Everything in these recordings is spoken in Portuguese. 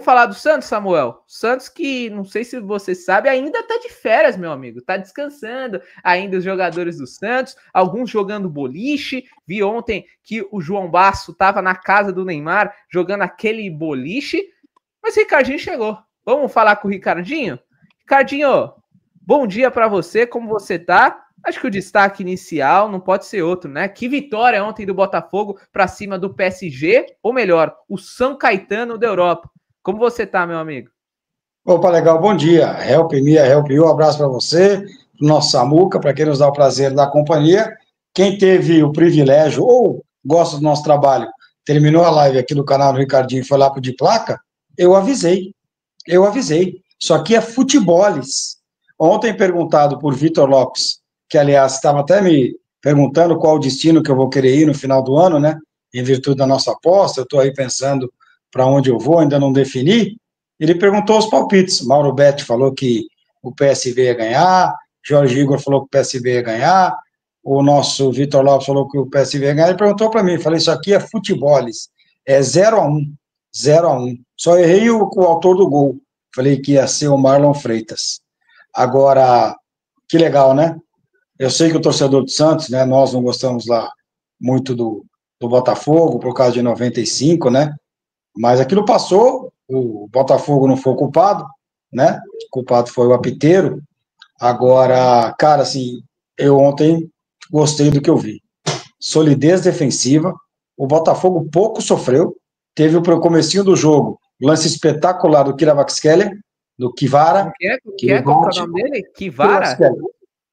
falar do Santos, Samuel? Santos que, não sei se você sabe, ainda tá de férias, meu amigo. Tá descansando ainda os jogadores do Santos, alguns jogando boliche. Vi ontem que o João Basso tava na casa do Neymar jogando aquele boliche. Mas o Ricardinho chegou. Vamos falar com o Ricardinho? Ricardinho, bom dia para você, como você tá? Acho que o destaque inicial não pode ser outro, né? Que vitória ontem do Botafogo para cima do PSG, ou melhor, o São Caetano da Europa. Como você tá, meu amigo? Opa, legal, bom dia. Help me, help you. Um abraço para você, pro nosso Samuca, para quem nos dá o prazer da companhia. Quem teve o privilégio ou gosta do nosso trabalho, terminou a live aqui no canal do Ricardinho e foi lá pro de placa, eu avisei. Isso aqui é futeboles. Ontem perguntado por Vitor Lopes, que aliás estava até me perguntando qual o destino que eu vou querer ir no final do ano, né? Em virtude da nossa aposta, eu estou aí pensando para onde eu vou, ainda não defini. Ele perguntou os palpites. Mauro Betti falou que o PSV ia ganhar, Jorge Igor falou que o PSV ia ganhar, o nosso Vitor Lopes falou que o PSV ia ganhar. Ele perguntou para mim, falei, isso aqui é futeboles, é 0-1, 0-1. Só errei o autor do gol. Falei que ia ser o Marlon Freitas. Agora, que legal, né? Eu sei que o torcedor do Santos, né? Nós não gostamos lá muito do Botafogo por causa de 95, né? Mas aquilo passou, o Botafogo não foi o culpado, né? O culpado foi o apiteiro. Agora, cara, assim, eu ontem gostei do que eu vi. Solidez defensiva, o Botafogo pouco sofreu, teve o comecinho do jogo, lance espetacular do Kivara, do Kivara. Qual que é o nome dele? Kivara?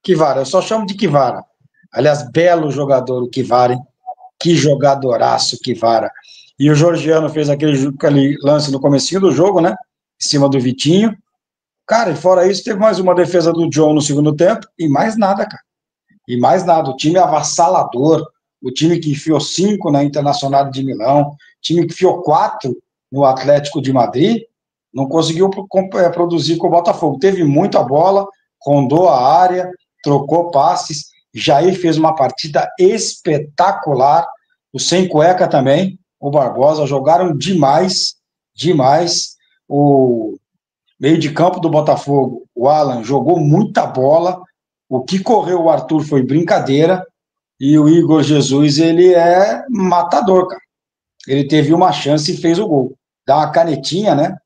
Kivara, eu só chamo de Kivara. Aliás, belo jogador o Kivara, hein? Que jogadoraço Kivara. E o Georgiano fez aquele lance no comecinho do jogo, né? Em cima do Vitinho. Cara, e fora isso, teve mais uma defesa do John no segundo tempo, e mais nada, cara. E mais nada. O time avassalador, o time que enfiou 5 na Internacional de Milão, o time que enfiou 4 no Atlético de Madrid, não conseguiu produzir com o Botafogo. Teve muita bola, rondou a área, trocou passes. Jair fez uma partida espetacular. O Sem Cueca também, o Barbosa, jogaram demais, demais. O meio de campo do Botafogo, o Alan, jogou muita bola. O que correu o Arthur foi brincadeira. E o Igor Jesus, ele é matador, cara. Ele teve uma chance e fez o gol. Dá uma canetinha, né?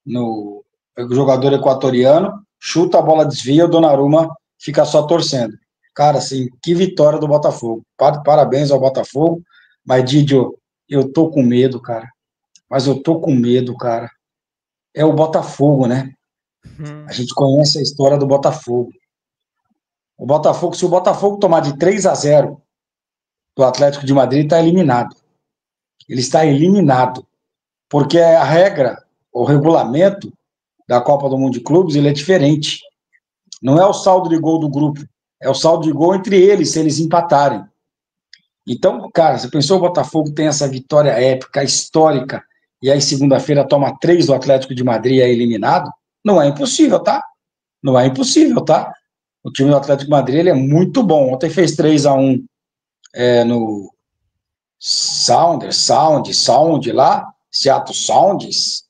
No jogador equatoriano, chuta a bola, desvia, o Donnarumma fica só torcendo. Cara, assim, que vitória do Botafogo. Parabéns ao Botafogo. Mas, Didio, eu tô com medo, cara. Mas eu tô com medo, cara. É o Botafogo, né? A gente conhece a história do Botafogo. O Botafogo, se o Botafogo tomar de 3-0 do Atlético de Madrid, está eliminado. Ele está eliminado. Porque a regra, o regulamento da Copa do Mundo de Clubes, ele é diferente. Não é o saldo de gol do grupo, é o saldo de gol entre eles, se eles empatarem. Então, cara, você pensou o Botafogo tem essa vitória épica, histórica, e aí segunda-feira toma 3 do Atlético de Madrid e é eliminado? Não é impossível, tá? Não é impossível, tá? O time do Atlético de Madrid ele é muito bom. Ontem fez 3-1 no Sound lá, Seattle Sounds.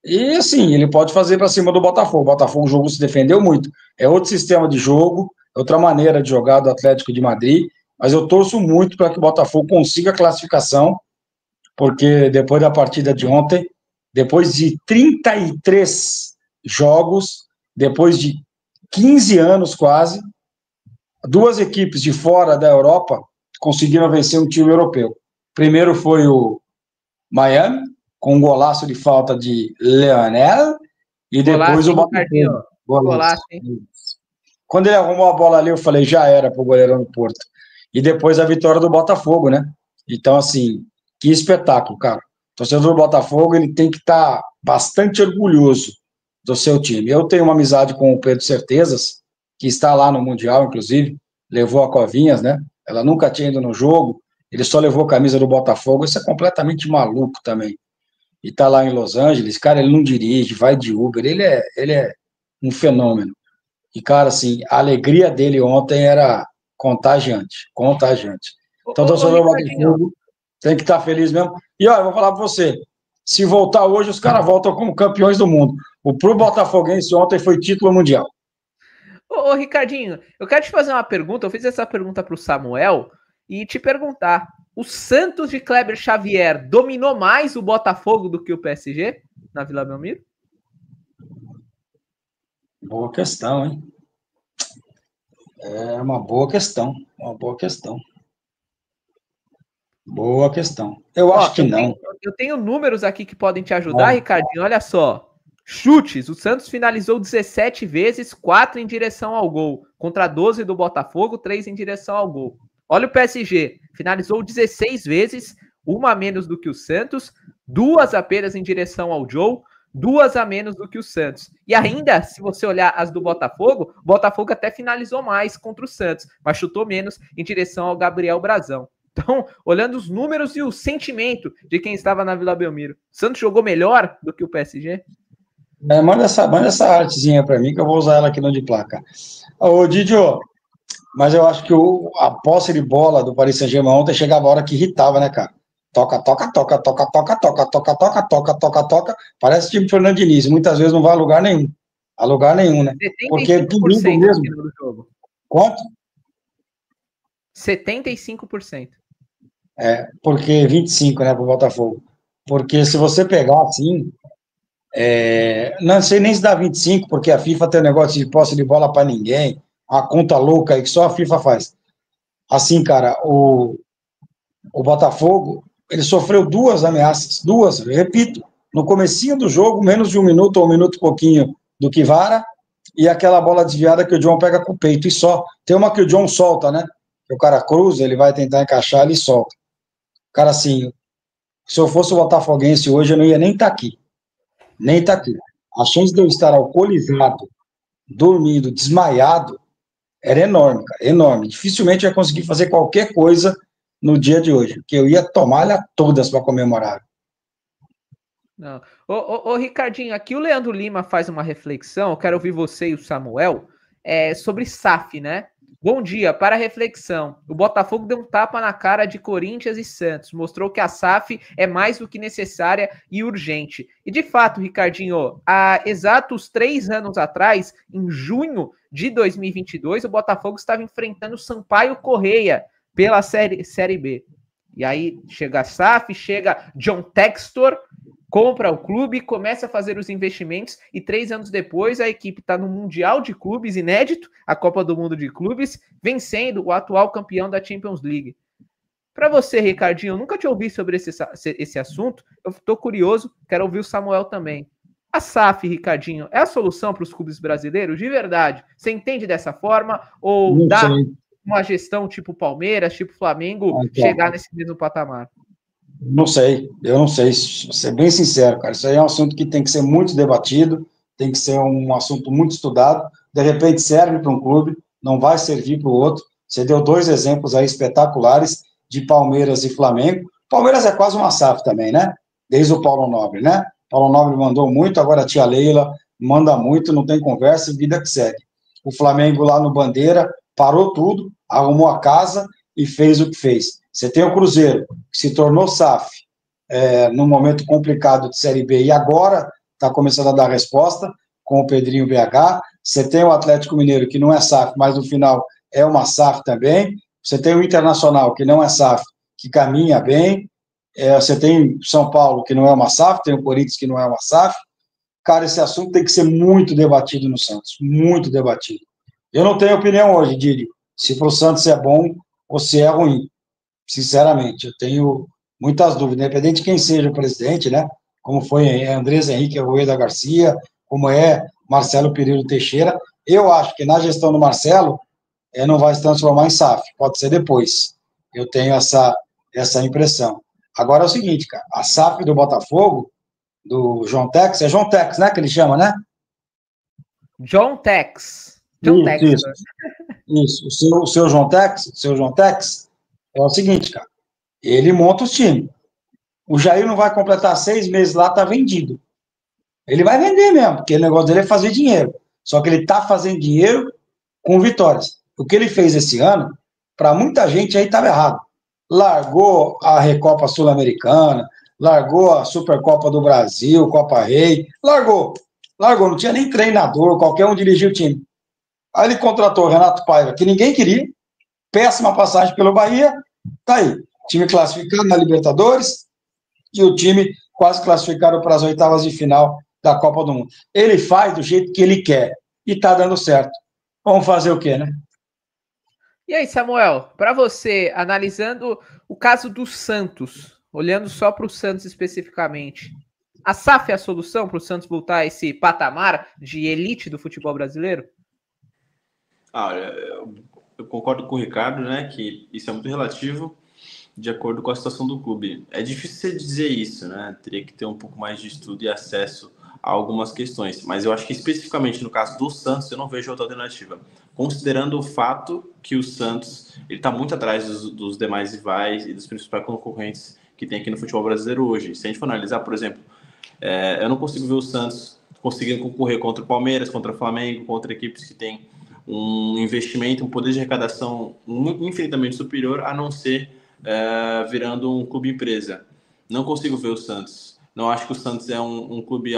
E assim, ele pode fazer para cima do Botafogo. O Botafogo, o jogo se defendeu muito. É outro sistema de jogo, é outra maneira de jogar do Atlético de Madrid. Mas eu torço muito para que o Botafogo consiga a classificação, porque depois da partida de ontem, depois de 33 jogos, depois de 15 anos quase, 2 equipes de fora da Europa conseguiram vencer um time europeu. Primeiro foi o Miami, com um golaço de falta de Leonel, e depois Golaço, o Botafogo. Golaço, hein? Quando ele arrumou a bola ali, eu falei, já era pro goleirão do Porto. E depois a vitória do Botafogo, né? Então, assim, que espetáculo, cara. O torcedor do Botafogo, ele tem que estar bastante orgulhoso do seu time. Eu tenho uma amizade com o Pedro Certezas, que está lá no Mundial, inclusive, levou a Covinhas, né? Ela nunca tinha ido no jogo, ele só levou a camisa do Botafogo, isso é completamente maluco também. E tá lá em Los Angeles, cara, ele não dirige, vai de Uber, ele é um fenômeno. E, cara, assim, a alegria dele ontem era contagiante, contagiante. Então, o torcedor do Botafogo tem que estar feliz mesmo. E, olha, eu vou falar para você, Se voltar hoje, os caras voltam como campeões do mundo. O pro Botafoguense ontem foi título mundial. Ô, Ricardinho, eu quero te fazer uma pergunta. Eu fiz essa pergunta para o Samuel e te perguntar: o Santos de Kleber Xavier dominou mais o Botafogo do que o PSG na Vila Belmiro? Boa questão, hein? É uma boa questão. Uma boa questão. Boa questão. Eu acho que não. Eu tenho números aqui que podem te ajudar, Ricardinho. Olha só. Chutes. O Santos finalizou 17 vezes, 4 em direção ao gol. Contra 12 do Botafogo, 3 em direção ao gol. Olha o PSG. Finalizou 16 vezes, uma a menos do que o Santos, 2 apenas em direção ao Joe, 2 a menos do que o Santos. E ainda, se você olhar as do Botafogo, o Botafogo até finalizou mais contra o Santos, mas chutou menos em direção ao Gabriel Brazão. Então, olhando os números e o sentimento de quem estava na Vila Belmiro, o Santos jogou melhor do que o PSG? Manda essa artezinha para mim, que eu vou usar ela aqui no de placa. Ô, Didio, mas eu acho que a posse de bola do Paris Saint-Germain ontem chegava a hora que irritava, né, cara? Toca, toca, toca, toca, toca, toca, toca, toca, toca, toca, toca. Parece o time Fernando Diniz, muitas vezes não vai a lugar nenhum. A lugar nenhum, né? Porque domingo mesmo. Do jogo. Quanto? 75%. Porque 25, né, pro Botafogo. Porque se você pegar assim, não sei nem se dá 25, porque a FIFA tem um negócio de posse de bola para ninguém, a conta louca aí que só a FIFA faz. Assim, cara, o Botafogo, ele sofreu 2 ameaças, 2, repito, no comecinho do jogo, menos de 1 minuto ou 1 minuto e pouquinho do Kvara, e aquela bola desviada que o John pega com o peito, e só. Tem uma que o John solta, né? O cara cruza, ele vai tentar encaixar, ele solta. Cara, assim, se eu fosse o botafoguense hoje, eu não ia nem estar aqui. Nem estar aqui. A chance de eu estar alcoolizado, dormindo, desmaiado, era enorme, cara, enorme. Dificilmente eu ia conseguir fazer qualquer coisa no dia de hoje, porque eu ia tomar-lhe todas para comemorar. Não. Ô, Ricardinho, aqui o Leandro Lima faz uma reflexão, eu quero ouvir você e o Samuel, sobre SAF, né? Bom dia, para a reflexão. O Botafogo deu um tapa na cara de Corinthians e Santos, mostrou que a SAF é mais do que necessária e urgente. E de fato, Ricardinho, há exatos 3 anos atrás, em junho de 2022, o Botafogo estava enfrentando o Sampaio Correia pela Série B. E aí chega a SAF, chega John Textor, compra o clube, começa a fazer os investimentos e 3 anos depois a equipe está no Mundial de Clubes, inédito, a Copa do Mundo de Clubes, vencendo o atual campeão da Champions League. Para você, Ricardinho, eu nunca te ouvi sobre esse assunto, eu estou curioso, quero ouvir o Samuel também. A SAF, Ricardinho, é a solução para os clubes brasileiros? De verdade, você entende dessa forma? Ou dá uma gestão tipo Palmeiras, tipo Flamengo, chegar nesse mesmo patamar? Não sei, eu não sei, vou ser bem sincero, cara, isso aí é um assunto que tem que ser muito debatido, tem que ser um assunto muito estudado, de repente serve para um clube, não vai servir para o outro. Você deu 2 exemplos aí espetaculares de Palmeiras e Flamengo. Palmeiras é quase uma SAF também, né? Desde o Paulo Nobre, né? Paulo Nobre mandou muito, agora a tia Leila manda muito, não tem conversa, vida que segue. O Flamengo lá no Bandeira parou tudo, arrumou a casa e fez o que fez. Você tem o Cruzeiro, que se tornou SAF num momento complicado de Série B, e agora está começando a dar resposta com o Pedrinho BH. Você tem o Atlético Mineiro, que não é SAF, mas no final é uma SAF também. Você tem o Internacional, que não é SAF, que caminha bem. Você tem São Paulo, que não é uma SAF, tem o Corinthians, que não é uma SAF. Cara, esse assunto tem que ser muito debatido no Santos, muito debatido. Eu não tenho opinião hoje, Dídio, se para o Santos é bom ou se é ruim. Sinceramente, eu tenho muitas dúvidas, independente de quem seja o presidente, né? Como foi Andrés Henrique Rueda Garcia, como é Marcelo Perillo Teixeira. Eu acho que na gestão do Marcelo não vai se transformar em SAF, pode ser depois. Eu tenho essa impressão. Agora é o seguinte, cara, a SAF do Botafogo, do João Tex, é João Tex, né, que ele chama, né? John Tex. Isso. O seu João Tex, é o seguinte, cara, ele monta os times. O Jair não vai completar 6 meses lá, tá vendido. Ele vai vender mesmo, porque o negócio dele é fazer dinheiro. Só que ele tá fazendo dinheiro com vitórias. O que ele fez esse ano, para muita gente aí estava errado. Largou a Recopa Sul-Americana, largou a Supercopa do Brasil, Copa Rei, largou, não tinha nem treinador, qualquer um dirigia o time. Aí ele contratou o Renato Paiva, que ninguém queria, péssima passagem pelo Bahia, tá aí, time classificado na Libertadores e o time quase classificado para as oitavas de final da Copa do Mundo. Ele faz do jeito que ele quer e tá dando certo. Vamos fazer o quê, né? E aí, Samuel, para você, analisando o caso do Santos, olhando só para o Santos especificamente, a SAF é a solução para o Santos voltar a esse patamar de elite do futebol brasileiro? Olha, eu concordo com o Ricardo, né, que isso é muito relativo de acordo com a situação do clube. É difícil você dizer isso, né? Teria que ter um pouco mais de estudo e acesso a algumas questões, mas eu acho que especificamente no caso do Santos eu não vejo outra alternativa, considerando o fato que o Santos ele está muito atrás dos demais rivais e dos principais concorrentes que tem aqui no futebol brasileiro hoje. Se a gente for analisar, por exemplo, eu não consigo ver o Santos conseguindo concorrer contra o Palmeiras, contra o Flamengo, contra equipes que têm um investimento, um poder de arrecadação infinitamente superior, a não ser virando um clube empresa. Não consigo ver o Santos. Não acho que o Santos é um clube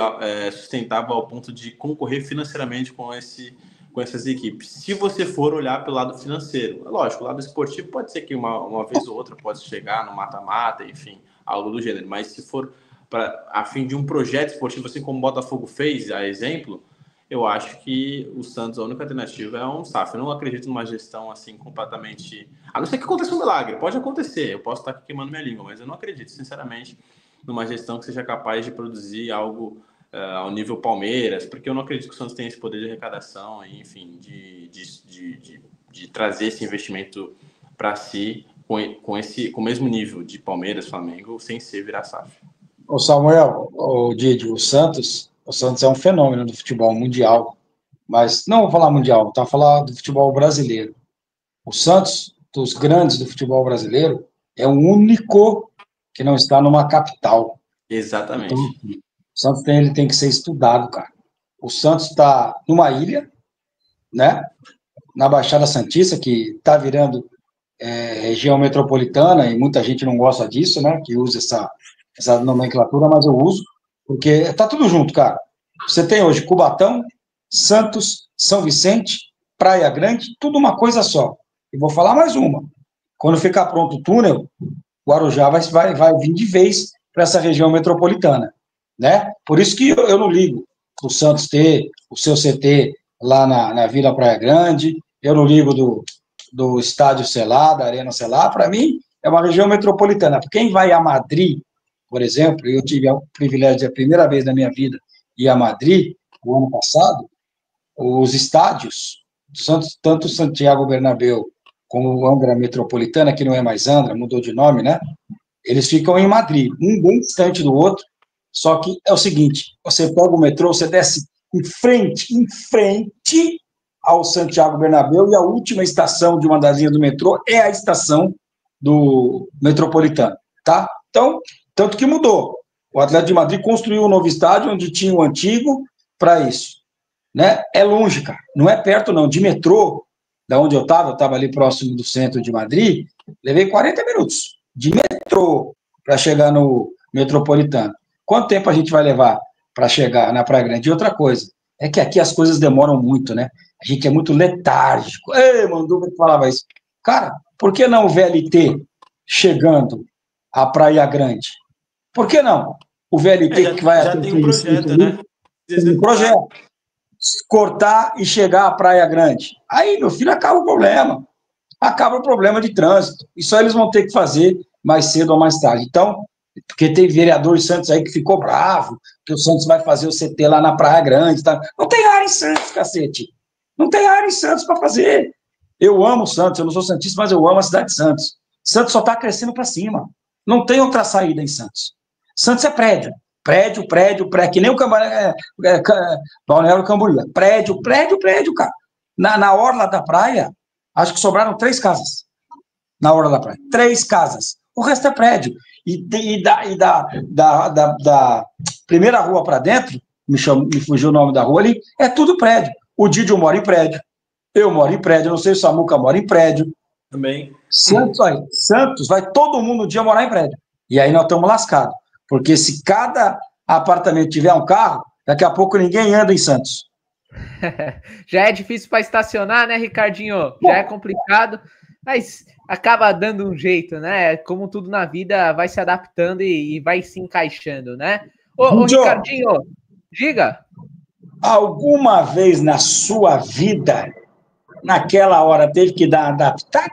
sustentável ao ponto de concorrer financeiramente com essas equipes. Se você for olhar pelo lado financeiro, é lógico, o lado esportivo pode ser que uma vez ou outra pode chegar no mata-mata, enfim, algo do gênero. Mas se for a fim de um projeto esportivo, assim como o Botafogo fez, a exemplo, eu acho que o Santos, a única alternativa é um SAF. Eu não acredito numa gestão assim completamente... A não ser que aconteça um milagre, pode acontecer, eu posso estar aqui queimando minha língua, mas eu não acredito, sinceramente, numa gestão que seja capaz de produzir algo ao nível Palmeiras, porque eu não acredito que o Santos tenha esse poder de arrecadação, enfim, de trazer esse investimento para si com o mesmo nível de Palmeiras, Flamengo, sem ser virar SAF. Ô Samuel, ô Didi, o Santos é um fenômeno do futebol mundial, mas não vou falar mundial, tá? Vou falar do futebol brasileiro. O Santos, dos grandes do futebol brasileiro, é o único que não está numa capital. Exatamente. Então, o Santos ele tem que ser estudado, cara. O Santos está numa ilha, né? Na Baixada Santista, que está virando região metropolitana, e muita gente não gosta disso, né? Que usa essa nomenclatura, mas eu uso, porque está tudo junto, cara. Você tem hoje Cubatão, Santos, São Vicente, Praia Grande, tudo uma coisa só. E vou falar mais uma. Quando ficar pronto o túnel, o Guarujá vai vir de vez para essa região metropolitana, né? Por isso que eu não ligo o Santos ter o seu CT lá na Vila Praia Grande, eu não ligo do estádio Selá, da Arena Selá, para mim é uma região metropolitana. Quem vai a Madrid, por exemplo, eu tive o privilégio de a primeira vez na minha vida ir a Madrid, o ano passado, os estádios, tanto o Santiago Bernabéu como o Angra Metropolitana, que não é mais Angra, mudou de nome, né? Eles ficam em Madrid, um bem distante do outro, só que é o seguinte, você pega o metrô, você desce em frente ao Santiago Bernabéu, e a última estação de uma das linhas do metrô é a estação do Metropolitano, tá? Então, tanto que mudou. O Atlético de Madrid construiu um novo estádio onde tinha o antigo para isso, né? É longe, cara, não é perto não, de metrô, da onde eu estava ali próximo do centro de Madrid, levei 40 minutos de metrô para chegar no Metropolitano. Quanto tempo a gente vai levar para chegar na Praia Grande? E outra coisa, é que aqui as coisas demoram muito, né? A gente é muito letárgico. Ei, Manduca falava isso. Cara, por que não o VLT chegando à Praia Grande? Por que não? O VLT que vai... Já tem um projeto, né? Tem um projeto. Cortar e chegar à Praia Grande. Aí, meu filho, acaba o problema. Acaba o problema de trânsito. Isso aí eles vão ter que fazer mais cedo ou mais tarde. Então, porque tem vereador de Santos aí que ficou bravo, que o Santos vai fazer o CT lá na Praia Grande. Tá? Não tem área em Santos, cacete. Não tem área em Santos para fazer. Eu amo Santos, eu não sou santista, mas eu amo a cidade de Santos. Santos só está crescendo para cima. Não tem outra saída em Santos. Santos é prédio. Prédio, que nem o Balneário Camboriú. Prédio, cara. Na orla da praia, acho que sobraram 3 casas. Na orla da praia. 3 casas. O resto é prédio. E da primeira rua para dentro, me fugiu o nome da rua ali, é tudo prédio. O Didio mora em prédio. Eu moro em prédio. Não sei se o Samuca mora em prédio. Também. Santos vai todo mundo um dia morar em prédio. E aí nós estamos lascados. Porque se cada apartamento tiver um carro, daqui a pouco ninguém anda em Santos. Já é difícil para estacionar, né, Ricardinho? Já é complicado, mas acaba dando um jeito, né? Como tudo na vida, vai se adaptando e vai se encaixando, né? Ô Ricardinho, diga. Alguma vez na sua vida, naquela hora, teve que dar uma adaptada?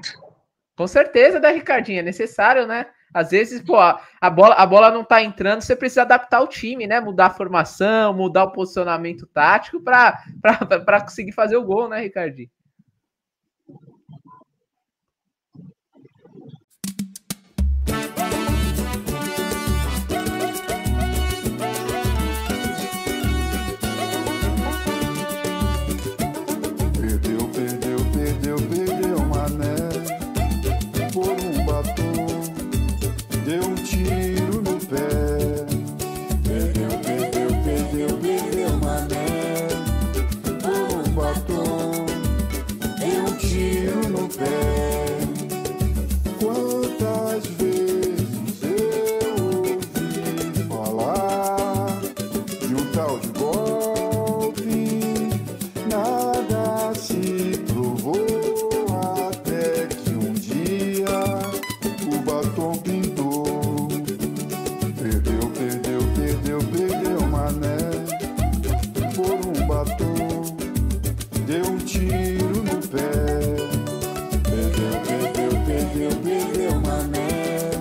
Com certeza, né, Ricardinho? É necessário, né? Às vezes, pô, a bola não tá entrando, você precisa adaptar o time, né? Mudar a formação, mudar o posicionamento tático para conseguir fazer o gol, né, Ricardinho? Perdeu, mané, por um batom, deu um tiro no pé. Perdeu, mané, por um batom, deu um tiro no pé. Quantas vezes eu ouvi falar de um tal de golpe, nada se provou até que um dia o batom pintou. Perdeu, mané, por um batom, deu um tiro no pé. Perdeu, mané,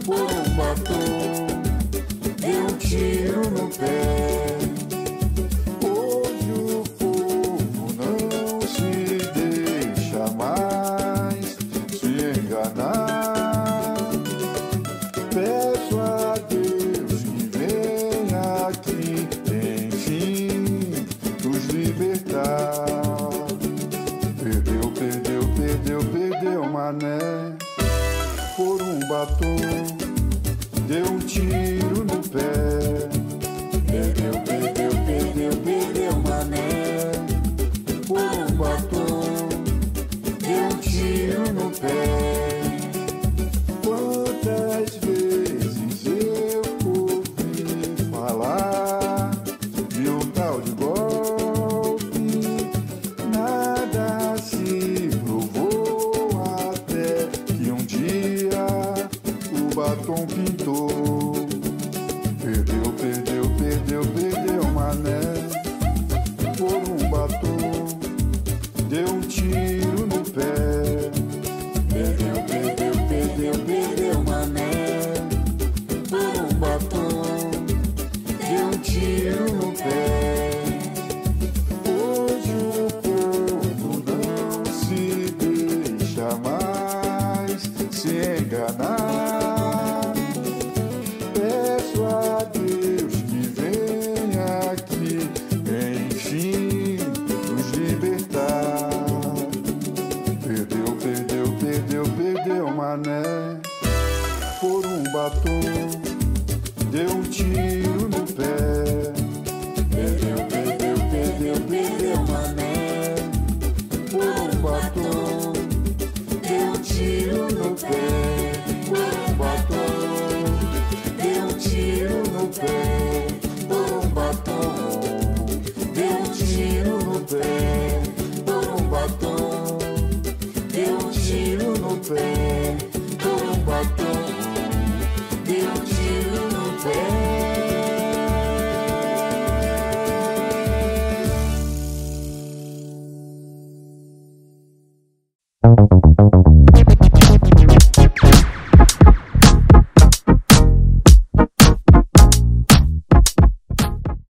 por um batom, deu um tiro no pé. Hoje o povo não se deixa mais se enganar. Peço a Deus que venha aqui, enfim, nos libertar. Perdeu, mané, por um batom, deu um tiro no pé. Perdeu, mané, por um batom, deu um tiro no pé. Quantas vezes eu ouvi falar de um tal de golpe, nada se provou até que um dia o batom pintou. Perdeu, mané, por um batom, deu um tiro no pé. Perdeu, mané, por um batom, deu um tiro no pé. Hoje o povo não se deixa mais se enganar. Peço a Deus que venha aqui, enfim, nos libertar. Perdeu, mané, por um batom, deu um tiro no pé. Perdeu, mané, por um batom, deu um tiro no pé. Por um batom, deu um tiro no pé. Por um batom, deu um tiro no pé. Por um batom, deu um tiro no pé. Por um batom, deu um tiro no pé.